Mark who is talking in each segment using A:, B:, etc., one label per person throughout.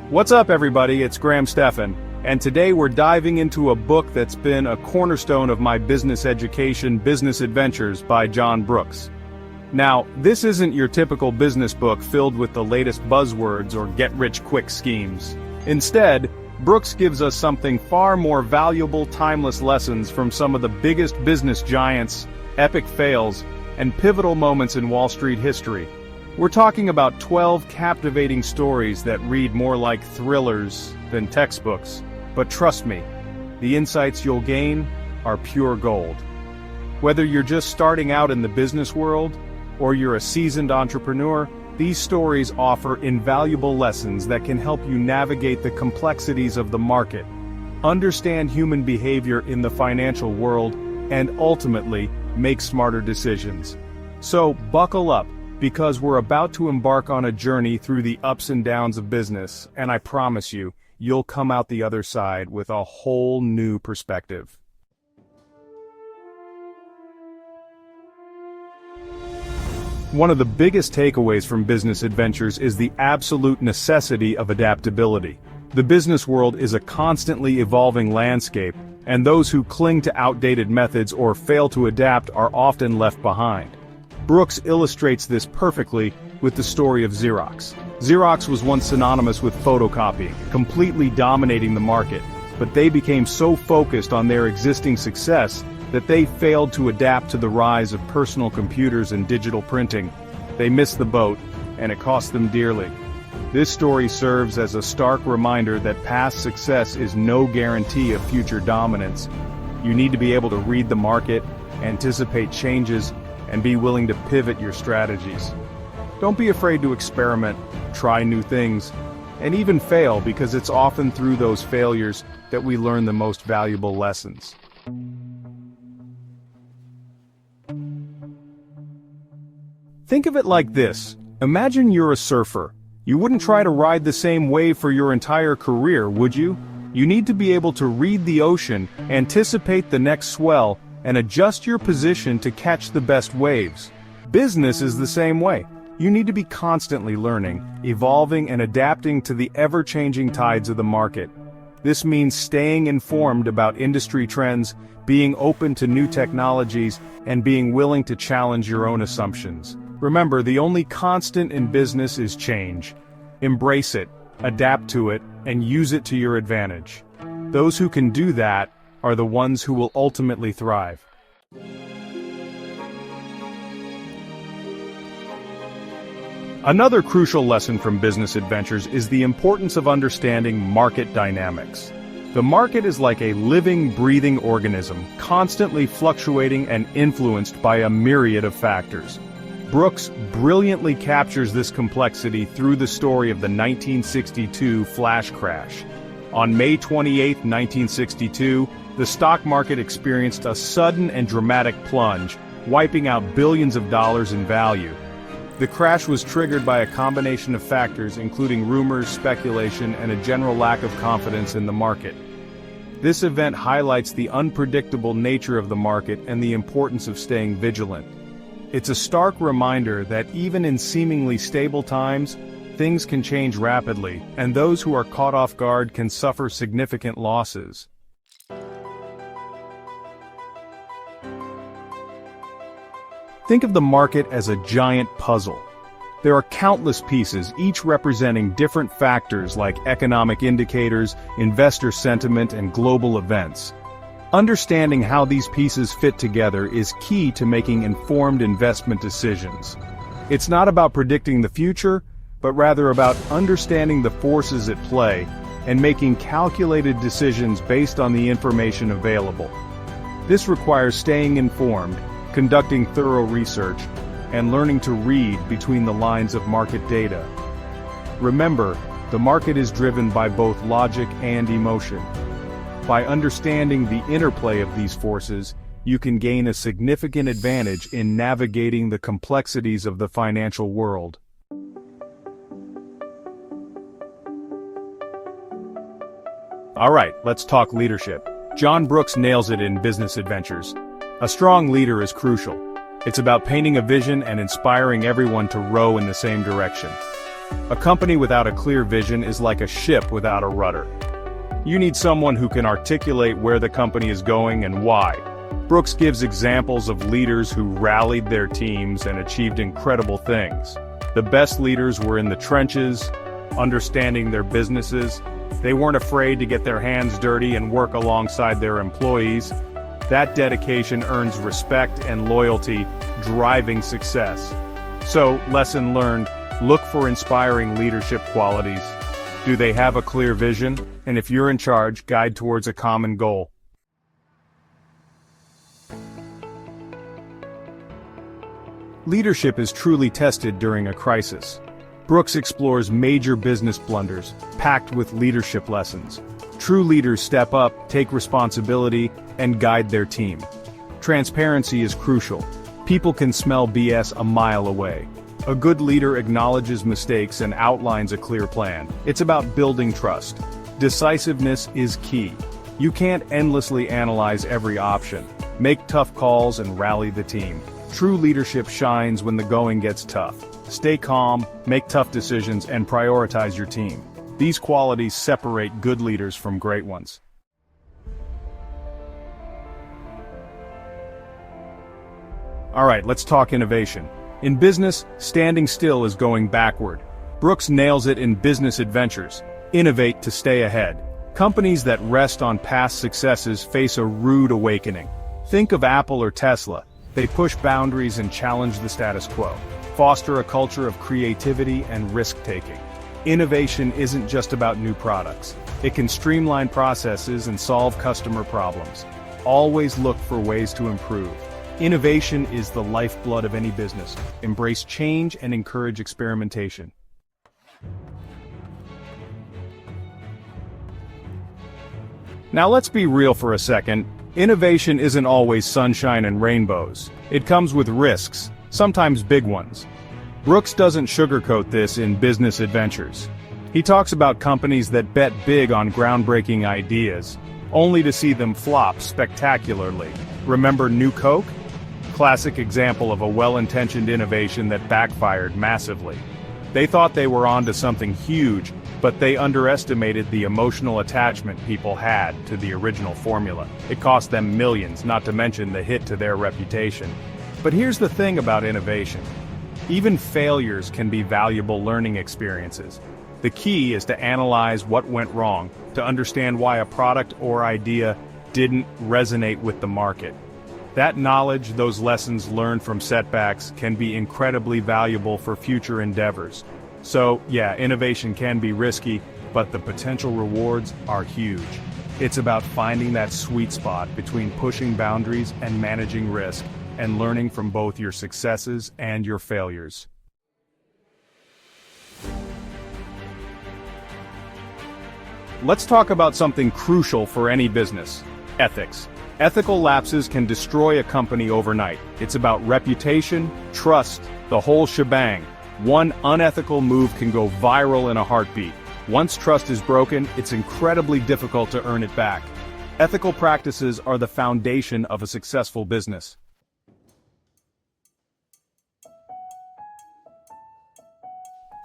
A: What's up, everybody? It's Graham Stephan, and today we're diving into a book that's been a cornerstone of my business education, Business Adventures by John Brooks. Now, this isn't your typical business book filled with the latest buzzwords or get-rich-quick schemes. Instead, Brooks gives us something far more valuable, timeless lessons from some of the biggest business giants, epic fails, and pivotal moments in Wall Street history. We're talking about 12 captivating stories that read more like thrillers than textbooks. But trust me, the insights you'll gain are pure gold. Whether you're just starting out in the business world, or you're a seasoned entrepreneur, these stories offer invaluable lessons that can help you navigate the complexities of the market, understand human behavior in the financial world, and ultimately, make smarter decisions. So, buckle up, because we're about to embark on a journey through the ups and downs of business, and I promise you, you'll come out the other side with a whole new perspective. One of the biggest takeaways from Business Adventures is the absolute necessity of adaptability. The business world is a constantly evolving landscape, and those who cling to outdated methods or fail to adapt are often left behind. Brooks illustrates this perfectly with the story of Xerox. Xerox was once synonymous with photocopying, completely dominating the market, but they became so focused on their existing success that they failed to adapt to the rise of personal computers and digital printing. They missed the boat, and it cost them dearly. This story serves as a stark reminder that past success is no guarantee of future dominance. You need to be able to read the market, anticipate changes, and be willing to pivot your strategies. Don't be afraid to experiment, try new things, and even fail, because it's often through those failures that we learn the most valuable lessons. Think of it like this. Imagine you're a surfer. You wouldn't try to ride the same wave for your entire career, would you? You need to be able to read the ocean, anticipate the next swell, and adjust your position to catch the best waves. Business is the same way. You need to be constantly learning, evolving, and adapting to the ever-changing tides of the market. This means staying informed about industry trends, being open to new technologies, and being willing to challenge your own assumptions. Remember, the only constant in business is change. Embrace it, adapt to it, and use it to your advantage. Those who can do that are the ones who will ultimately thrive. Another crucial lesson from Business Adventures is the importance of understanding market dynamics. The market is like a living, breathing organism, constantly fluctuating and influenced by a myriad of factors. Brooks brilliantly captures this complexity through the story of the 1962 flash crash. On May 28, 1962, the stock market experienced a sudden and dramatic plunge, wiping out billions of dollars in value. The crash was triggered by a combination of factors, including rumors, speculation, and a general lack of confidence in the market. This event highlights the unpredictable nature of the market and the importance of staying vigilant. It's a stark reminder that even in seemingly stable times, things can change rapidly, and those who are caught off guard can suffer significant losses. Think of the market as a giant puzzle. There are countless pieces, each representing different factors like economic indicators, investor sentiment, and global events. Understanding how these pieces fit together is key to making informed investment decisions. It's not about predicting the future, but rather about understanding the forces at play and making calculated decisions based on the information available. This requires staying informed, conducting thorough research, and learning to read between the lines of market data. Remember, the market is driven by both logic and emotion. By understanding the interplay of these forces, you can gain a significant advantage in navigating the complexities of the financial world. Alright, let's talk leadership. John Brooks nails it in Business Adventures. A strong leader is crucial. It's about painting a vision and inspiring everyone to row in the same direction. A company without a clear vision is like a ship without a rudder. You need someone who can articulate where the company is going and why. Brooks gives examples of leaders who rallied their teams and achieved incredible things. The best leaders were in the trenches, understanding their businesses. They weren't afraid to get their hands dirty and work alongside their employees. That dedication earns respect and loyalty, driving success. So, lesson learned, look for inspiring leadership qualities. Do they have a clear vision? And if you're in charge, guide towards a common goal. Leadership is truly tested during a crisis. Brooks explores major business blunders, packed with leadership lessons. True leaders step up, take responsibility, and guide their team. Transparency is crucial. People can smell BS a mile away. A good leader acknowledges mistakes and outlines a clear plan. It's about building trust. Decisiveness is key. You can't endlessly analyze every option. Make tough calls and rally the team. True leadership shines when the going gets tough. Stay calm, make tough decisions, and prioritize your team. These qualities separate good leaders from great ones. Alright, let's talk innovation. In business, standing still is going backward. Brooks nails it in Business Adventures. Innovate to stay ahead. Companies that rest on past successes face a rude awakening. Think of Apple or Tesla. They push boundaries and challenge the status quo. Foster a culture of creativity and risk-taking. Innovation isn't just about new products. It can streamline processes and solve customer problems. Always look for ways to improve. Innovation is the lifeblood of any business. Embrace change and encourage experimentation. Now let's be real for a second. Innovation isn't always sunshine and rainbows. It comes with risks, sometimes big ones. Brooks doesn't sugarcoat this in Business Adventures. He talks about companies that bet big on groundbreaking ideas, only to see them flop spectacularly. Remember New Coke? Classic example of a well-intentioned innovation that backfired massively. They thought they were onto something huge, but they underestimated the emotional attachment people had to the original formula. It cost them millions, not to mention the hit to their reputation. But here's the thing about innovation. Even failures can be valuable learning experiences. The key is to analyze what went wrong, to understand why a product or idea didn't resonate with the market. That knowledge, those lessons learned from setbacks, can be incredibly valuable for future endeavors. So, yeah, innovation can be risky, but the potential rewards are huge. It's about finding that sweet spot between pushing boundaries and managing risk, and learning from both your successes and your failures. Let's talk about something crucial for any business: ethics. Ethical lapses can destroy a company overnight. It's about reputation, trust, the whole shebang. One unethical move can go viral in a heartbeat. Once trust is broken, it's incredibly difficult to earn it back. Ethical practices are the foundation of a successful business.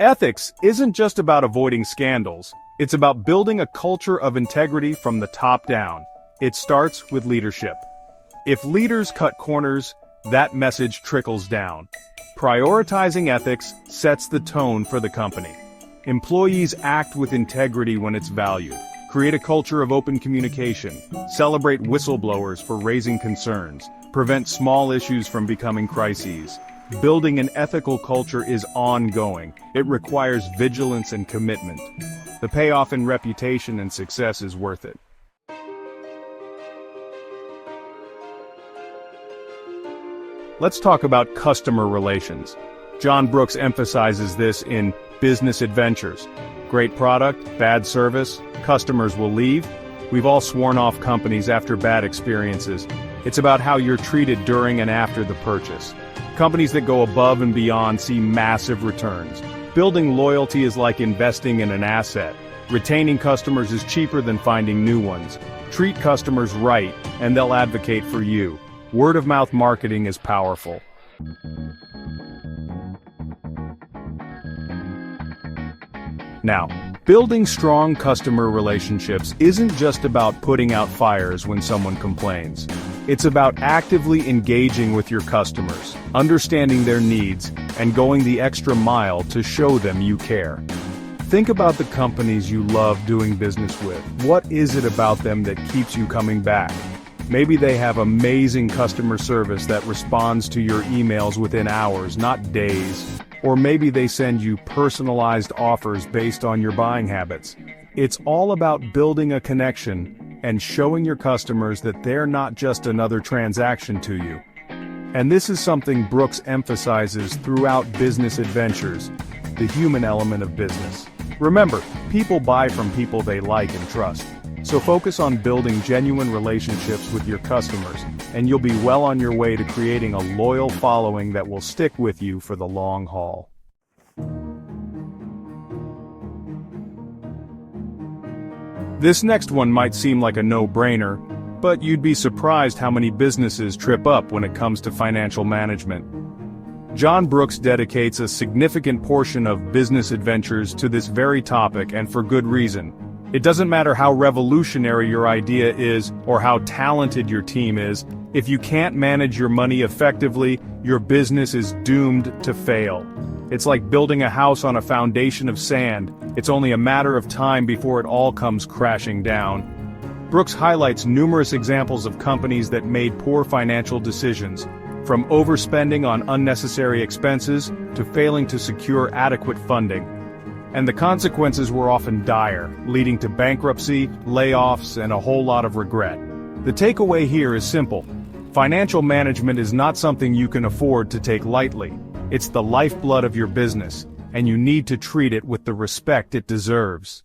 A: Ethics isn't just about avoiding scandals. It's about building a culture of integrity from the top down. It starts with leadership. If leaders cut corners, that message trickles down. Prioritizing ethics sets the tone for the company. Employees act with integrity when it's valued. Create a culture of open communication. Celebrate whistleblowers for raising concerns. Prevent small issues from becoming crises. Building an ethical culture is ongoing. It requires vigilance and commitment. The payoff in reputation and success is worth it. Let's talk about customer relations. John Brooks emphasizes this in Business Adventures. Great product, bad service, customers will leave. We've all sworn off companies after bad experiences. It's about how you're treated during and after the purchase. Companies that go above and beyond see massive returns. Building loyalty is like investing in an asset. Retaining customers is cheaper than finding new ones. Treat customers right, and they'll advocate for you. Word-of-mouth marketing is powerful. Now, building strong customer relationships isn't just about putting out fires when someone complains. It's about actively engaging with your customers, understanding their needs, and going the extra mile to show them you care. Think about the companies you love doing business with. What is it about them that keeps you coming back? Maybe they have amazing customer service that responds to your emails within hours, not days. Or maybe they send you personalized offers based on your buying habits. It's all about building a connection and showing your customers that they're not just another transaction to you. And this is something Brooks emphasizes throughout Business Adventures, the human element of business. Remember, people buy from people they like and trust. So focus on building genuine relationships with your customers, and you'll be well on your way to creating a loyal following that will stick with you for the long haul. This next one might seem like a no-brainer, but you'd be surprised how many businesses trip up when it comes to financial management. John Brooks dedicates a significant portion of Business Adventures to this very topic, and for good reason. It doesn't matter how revolutionary your idea is or how talented your team is, if you can't manage your money effectively, your business is doomed to fail. It's like building a house on a foundation of sand. It's only a matter of time before it all comes crashing down. Brooks highlights numerous examples of companies that made poor financial decisions, from overspending on unnecessary expenses to failing to secure adequate funding. And the consequences were often dire, leading to bankruptcy, layoffs, and a whole lot of regret. The takeaway here is simple. Financial management is not something you can afford to take lightly. It's the lifeblood of your business, and you need to treat it with the respect it deserves.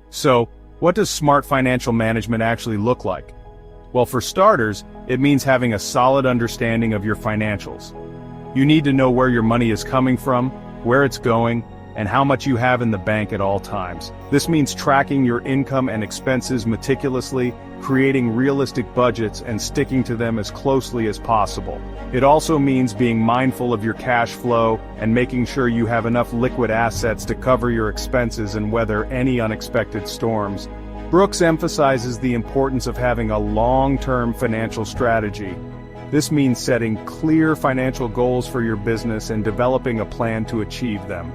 A: So, what does smart financial management actually look like? Well, for starters, it means having a solid understanding of your financials. You need to know where your money is coming from, where it's going, and how much you have in the bank at all times. This means tracking your income and expenses meticulously, creating realistic budgets and sticking to them as closely as possible. It also means being mindful of your cash flow and making sure you have enough liquid assets to cover your expenses and weather any unexpected storms. Brooks emphasizes the importance of having a long-term financial strategy. This means setting clear financial goals for your business and developing a plan to achieve them.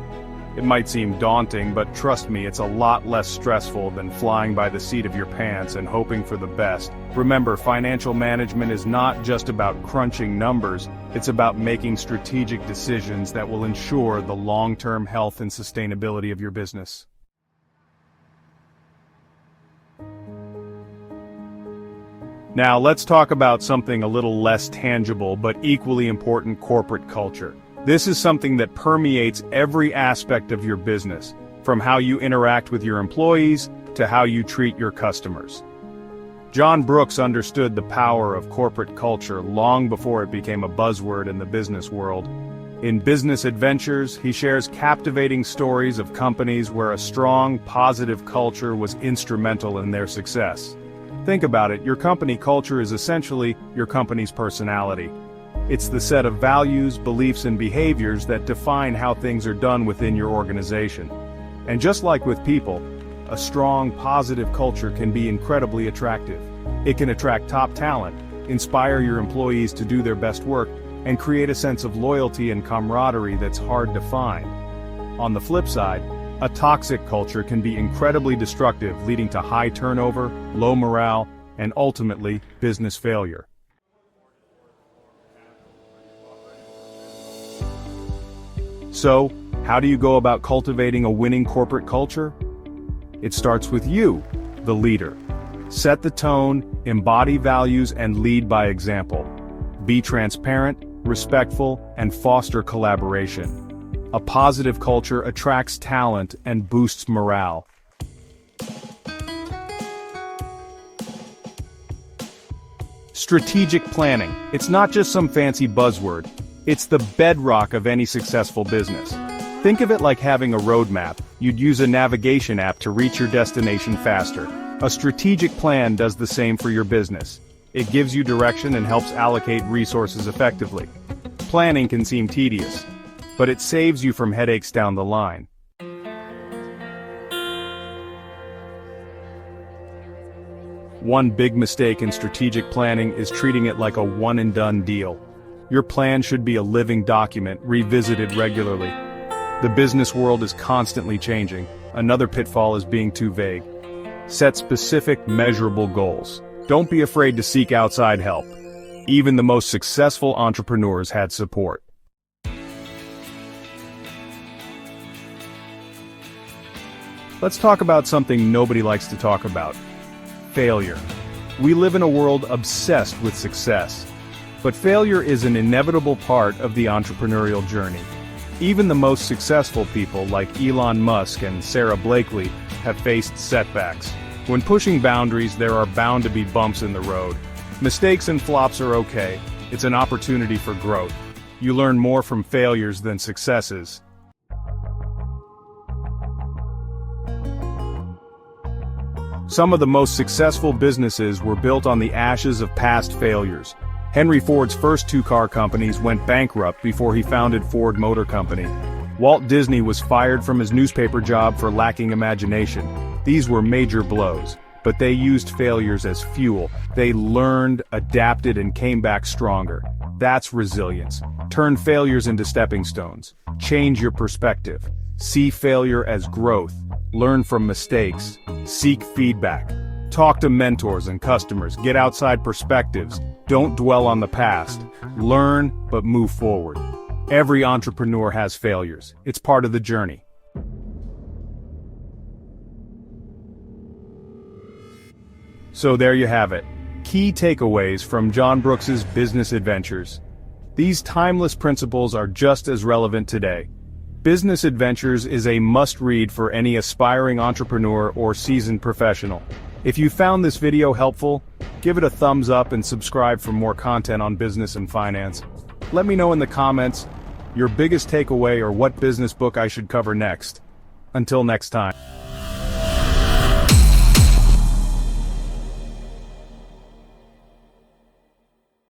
A: It might seem daunting, but trust me, it's a lot less stressful than flying by the seat of your pants and hoping for the best. Remember, financial management is not just about crunching numbers, it's about making strategic decisions that will ensure the long-term health and sustainability of your business. Now let's talk about something a little less tangible but equally important: corporate culture. This is something that permeates every aspect of your business, from how you interact with your employees to how you treat your customers. John Brooks understood the power of corporate culture long before it became a buzzword in the business world. In Business Adventures, he shares captivating stories of companies where a strong, positive culture was instrumental in their success. Think about it, your company culture is essentially your company's personality. It's the set of values, beliefs, and behaviors that define how things are done within your organization. And just like with people, a strong, positive culture can be incredibly attractive. It can attract top talent, inspire your employees to do their best work, and create a sense of loyalty and camaraderie that's hard to find. On the flip side, a toxic culture can be incredibly destructive, leading to high turnover, low morale, and ultimately, business failure. So, how do you go about cultivating a winning corporate culture? It starts with you, the leader. Set the tone, embody values, and lead by example. Be transparent, respectful, and foster collaboration. A positive culture attracts talent and boosts morale. Strategic planning. It's not just some fancy buzzword. It's the bedrock of any successful business. Think of it like having a roadmap. You'd use a navigation app to reach your destination faster. A strategic plan does the same for your business. It gives you direction and helps allocate resources effectively. Planning can seem tedious, but it saves you from headaches down the line. One big mistake in strategic planning is treating it like a one-and-done deal. Your plan should be a living document, revisited regularly. The business world is constantly changing. Another pitfall is being too vague. Set specific, measurable goals. Don't be afraid to seek outside help. Even the most successful entrepreneurs had support. Let's talk about something nobody likes to talk about: failure. We live in a world obsessed with success, but failure is an inevitable part of the entrepreneurial journey. Even the most successful people like Elon Musk and Sarah Blakely have faced setbacks. When pushing boundaries, there are bound to be bumps in the road. Mistakes and flops are okay. It's an opportunity for growth. You learn more from failures than successes. Some of the most successful businesses were built on the ashes of past failures. Henry Ford's first two car companies went bankrupt before he founded Ford Motor Company. Walt Disney was fired from his newspaper job for lacking imagination. These were major blows, but they used failures as fuel. They learned, adapted, and came back stronger. That's resilience. Turn failures into stepping stones. Change your perspective. See failure as growth. Learn from mistakes. Seek feedback. Talk to mentors and customers. Get outside perspectives. Don't dwell on the past. Learn, but move forward. Every entrepreneur has failures. It's part of the journey. So there you have it. Key takeaways from John Brooks's business adventures. These timeless principles are just as relevant today. Business Adventures is a must-read for any aspiring entrepreneur or seasoned professional. If you found this video helpful, give it a thumbs up and subscribe for more content on business and finance. Let me know in the comments your biggest takeaway or what business book I should cover next. Until next time.